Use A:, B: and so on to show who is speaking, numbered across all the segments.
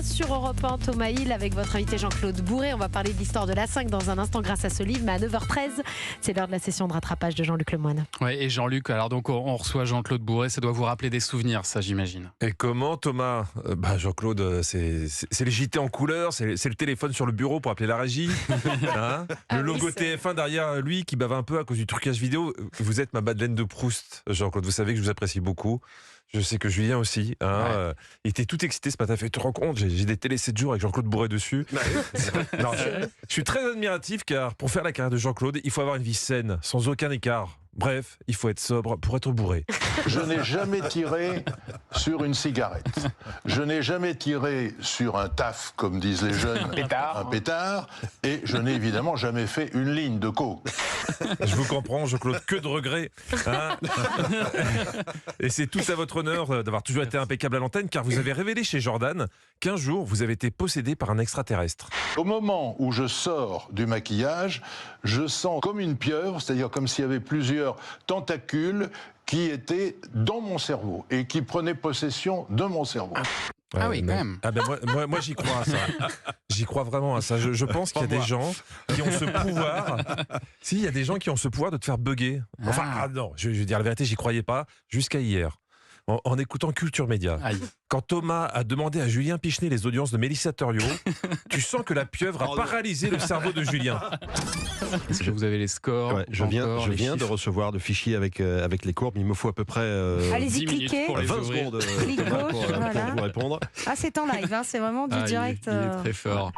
A: Sur Europe 1, Thomas Hill avec votre invité Jean-Claude Bourré. On va parler de l'histoire de l'A5 dans un instant grâce à ce livre, mais à 9h13, c'est l'heure de la session de rattrapage de Jean-Luc Lemoyne.
B: Ouais, et Jean-Luc, alors donc on reçoit Jean-Claude Bourré, ça doit vous rappeler des souvenirs, ça j'imagine.
C: Et comment, Thomas? Jean-Claude, c'est les JT en couleur, c'est le téléphone sur le bureau pour appeler la régie, hein, le logo TF1 derrière lui qui bave un peu à cause du trucage vidéo. Vous êtes ma Madeleine de Proust, Jean-Claude. Vous savez que je vous apprécie beaucoup. Je sais que Julien aussi. Il était tout excité ce matin. Tu te rends compte, j'ai des télé 7 jours avec Jean-Claude Bourré dessus. Non, je suis très admiratif car pour faire la carrière de Jean-Claude, il faut avoir une vie saine, sans aucun écart. Bref, il faut être sobre pour être bourré.
D: Je n'ai jamais tiré sur une cigarette. Je n'ai jamais tiré sur un taf, comme disent les jeunes, un pétard. Et je n'ai évidemment jamais fait une ligne de coke.
C: Je vous comprends, Jean-Claude, que de regrets. Hein. Et c'est tout à votre honneur d'avoir toujours été impeccable à l'antenne, car vous avez révélé chez Jordan qu'un jour, vous avez été possédé par un extraterrestre.
D: Au moment où je sors du maquillage, je sens comme une pieuvre, c'est-à-dire comme s'il y avait plusieurs tentacules qui étaient dans mon cerveau et qui prenaient possession de mon cerveau.
B: Ah oui, quand même.
C: Moi j'y crois à ça. J'y crois vraiment à ça. Je pense qu'il y a des gens qui ont ce pouvoir. Si, il y a des gens qui ont ce pouvoir de te faire bugger. Enfin, non, je veux dire la vérité, j'y croyais pas jusqu'à hier. En écoutant Culture Média.
B: Aïe.
C: Quand Thomas a demandé à Julien Pichenet les audiences de Mélissa Thoriot, tu sens que la pieuvre a paralysé le cerveau de Julien.
B: Est-ce que vous avez les scores?
E: Ouais, je viens de recevoir le fichier avec les courbes. Il me faut à peu près
A: Allez-y,
B: 10 minutes
A: cliquez.
B: pour les
E: 20
B: ouvrir.
E: secondes
A: Clic
E: Thomas,
A: gauche,
E: pour
A: voilà.
E: vous répondre.
A: Ah, c'est en live, hein, c'est vraiment du direct.
B: Il est très fort.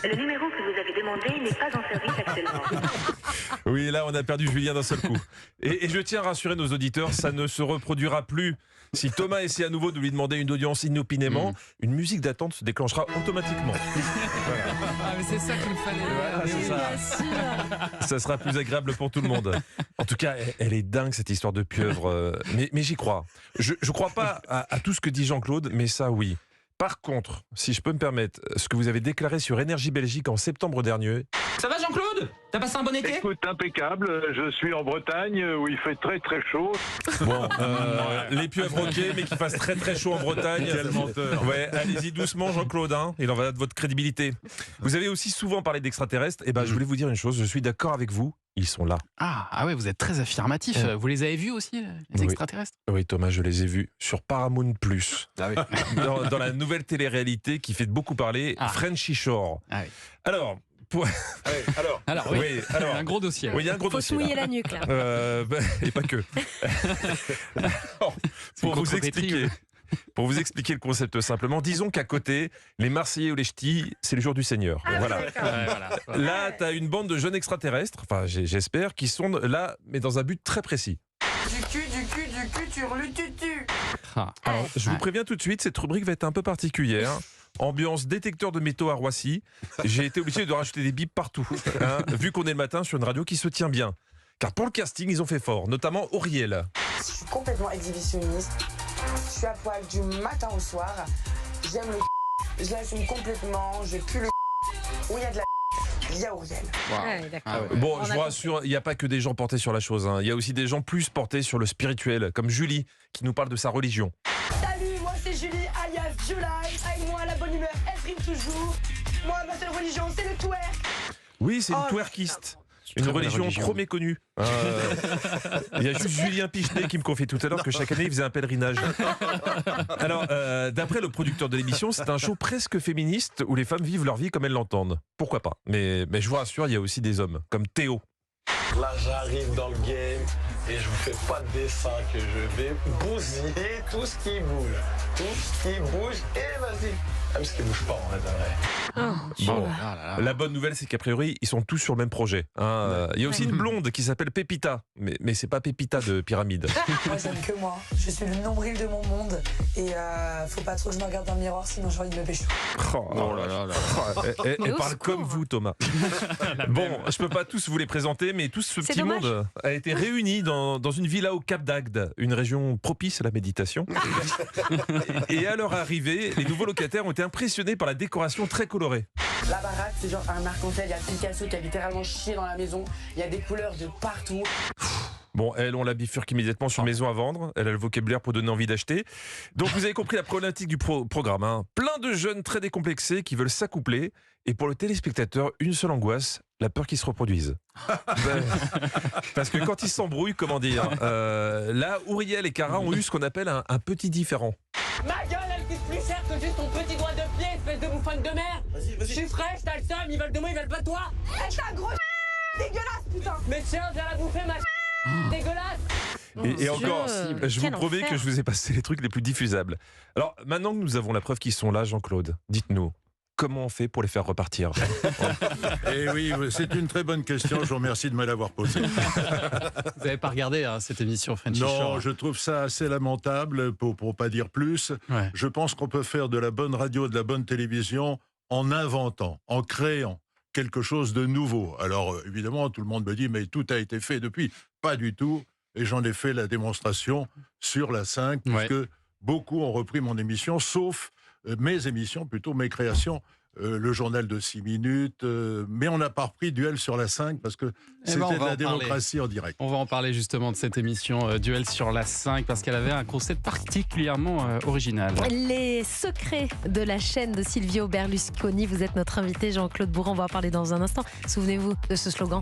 F: Le numéro que vous avez demandé n'est pas en service actuellement.
C: Oui, là, on a perdu Julien d'un seul coup. Et je tiens à rassurer nos auditeurs, ça ne se reproduira plus. Si Thomas essaie à nouveau de lui demander une audience inopinément, une musique d'attente se déclenchera automatiquement.
B: Ah, mais c'est ça qu'il me fallait.
C: Voilà, c'est ça. Ça sera plus agréable pour tout le monde. En tout cas, elle est dingue cette histoire de pieuvre. Mais j'y crois. Je crois pas à tout ce que dit Jean-Claude, mais ça, oui. Par contre, si je peux me permettre, ce que vous avez déclaré sur Énergie Belgique en septembre dernier...
G: Ça va Jean-Claude? T'as passé un bon été?
H: Écoute, impeccable, je suis en Bretagne où il fait très très chaud.
C: Bon, les pieuvres ok, mais qu'il fasse très très chaud en Bretagne.
B: Quel menteur.
C: Ouais, allez-y doucement Jean-Claude, hein, il en va de votre crédibilité. Vous avez aussi souvent parlé d'extraterrestres, et je voulais vous dire une chose, je suis d'accord avec vous, ils sont là.
B: Ah ouais, vous êtes très affirmatif. Vous les avez vus aussi, les extraterrestres?
C: Oui Thomas, je les ai vus sur Paramount+.
E: Ah oui.
C: dans la nouvelle télé-réalité qui fait beaucoup parler, Frenchy Shore.
B: Ah oui.
C: Alors,
B: Alors oui,
C: alors,
B: un gros dossier.
C: oui, il y a un gros
A: Faut se
C: dossier.
A: mouiller
C: Là.
A: la nuque, là.
C: Et pas que. Alors, pour vous expliquer le concept simplement, disons qu'à côté, les Marseillais ou les Ch'tis, c'est le jour du Seigneur. Voilà. Là, tu as une bande de jeunes extraterrestres, enfin j'espère, qui sont là, mais dans un but très précis.
G: Du cul, sur le tutu.
C: Alors, je vous préviens tout de suite, cette rubrique va être un peu particulière. Ambiance détecteur de métaux à Roissy. J'ai été obligé de rajouter des bips partout, hein, vu qu'on est le matin sur une radio qui se tient bien. Car pour le casting, ils ont fait fort, notamment Auriel.
I: Je suis complètement exhibitionniste. Je suis à poil du matin au soir. J'aime le je l'assume complètement. Je pue le où il y a de la il y a Auriel.
A: Ouais, d'accord.
C: Bon, je vous rassure, il n'y a pas que des gens portés sur la chose. Hein. Il y a aussi des gens plus portés sur le spirituel, comme Julie, qui nous parle de sa religion.
I: Salut, moi c'est Julie, alias July. Avec moi, la bonne humeur, elle prime toujours. Moi, ma seule religion, c'est le twerk.
C: Oui, c'est une twerkiste. Une religion trop méconnue. Il y a juste Julien Pichenet qui me confiait tout à l'heure que chaque année il faisait un pèlerinage. Alors, d'après le producteur de l'émission, c'est un show presque féministe où les femmes vivent leur vie comme elles l'entendent. Pourquoi pas, mais je vous rassure, il y a aussi des hommes, comme Théo.
J: Là, j'arrive dans le game et je vous fais pas de dessin que je vais bousiller tout ce qui bouge. Tout ce qui bouge et vas-y. Même ce qui bouge pas en vrai.
C: Bon, la bonne nouvelle, c'est qu'a priori, ils sont tous sur le même projet. Hein. Il y a aussi une blonde qui s'appelle Pépita, mais c'est pas Pépita de Pyramide.
I: Moi, j'aime que moi. Je suis le nombril de mon monde. Et faut pas trop que je me regarde dans le miroir, sinon j'ai envie de me pécho.
C: Elle parle comme vous, Thomas. Bon, je peux pas tous vous les présenter, mais tout ce petit monde a été réuni dans une villa au Cap d'Agde, une région propice à la méditation. Et à leur arrivée, les nouveaux locataires ont été impressionnés par la décoration très colorée.
I: La baraque, c'est genre un arc-en-ciel. Il y a Picasso qui a littéralement chié dans la maison. Il y a des couleurs de partout.
C: Bon, elle, on la bifurque immédiatement sur maison à vendre. Elle a le vocabulaire pour donner envie d'acheter. Donc, vous avez compris la problématique du programme. Hein. Plein de jeunes très décomplexés qui veulent s'accoupler. Et pour le téléspectateur, une seule angoisse, la peur qu'ils se reproduisent. Parce que quand ils s'embrouillent, comment dire, là, Ouriel et Cara ont eu ce qu'on appelle un petit différend.
G: Ma gueule, elle coûte plus cher que juste ton petit doigt de pied, espèce de bouffonne de merde. Je suis fraîche, t'as le seum, ils veulent de moi, ils veulent pas de toi.
I: Eh, t'as un gros dégueulasse, putain.
G: Mais tiens, viens la bouffer, ma dégueulasse.
C: Et encore, je vous promets que je vous ai passé les trucs les plus diffusables. Alors, maintenant que nous avons la preuve qu'ils sont là, Jean-Claude, dites-nous, comment on fait pour les faire repartir?
K: Eh oui, c'est une très bonne question. Je vous remercie de me l'avoir posée.
B: Vous n'avez pas regardé cette émission Frenchy Show?
K: Non, je trouve ça assez lamentable, pour pas dire plus.
B: Ouais.
K: Je pense qu'on peut faire de la bonne radio, de la bonne télévision en inventant, en créant quelque chose de nouveau. Alors, évidemment, tout le monde me dit, mais tout a été fait depuis. Pas du tout. Et j'en ai fait la démonstration sur la 5, puisque beaucoup ont repris mon émission, sauf mes émissions, plutôt mes créations, le journal de 6 minutes, mais on n'a pas repris Duel sur la 5 parce que c'était de la démocratie en direct.
B: On va en parler justement de cette émission Duel sur la 5 parce qu'elle avait un concept particulièrement original.
A: Les secrets de la chaîne de Silvio Berlusconi, vous êtes notre invité Jean-Claude Bourret, on va en parler dans un instant. Souvenez-vous de ce slogan.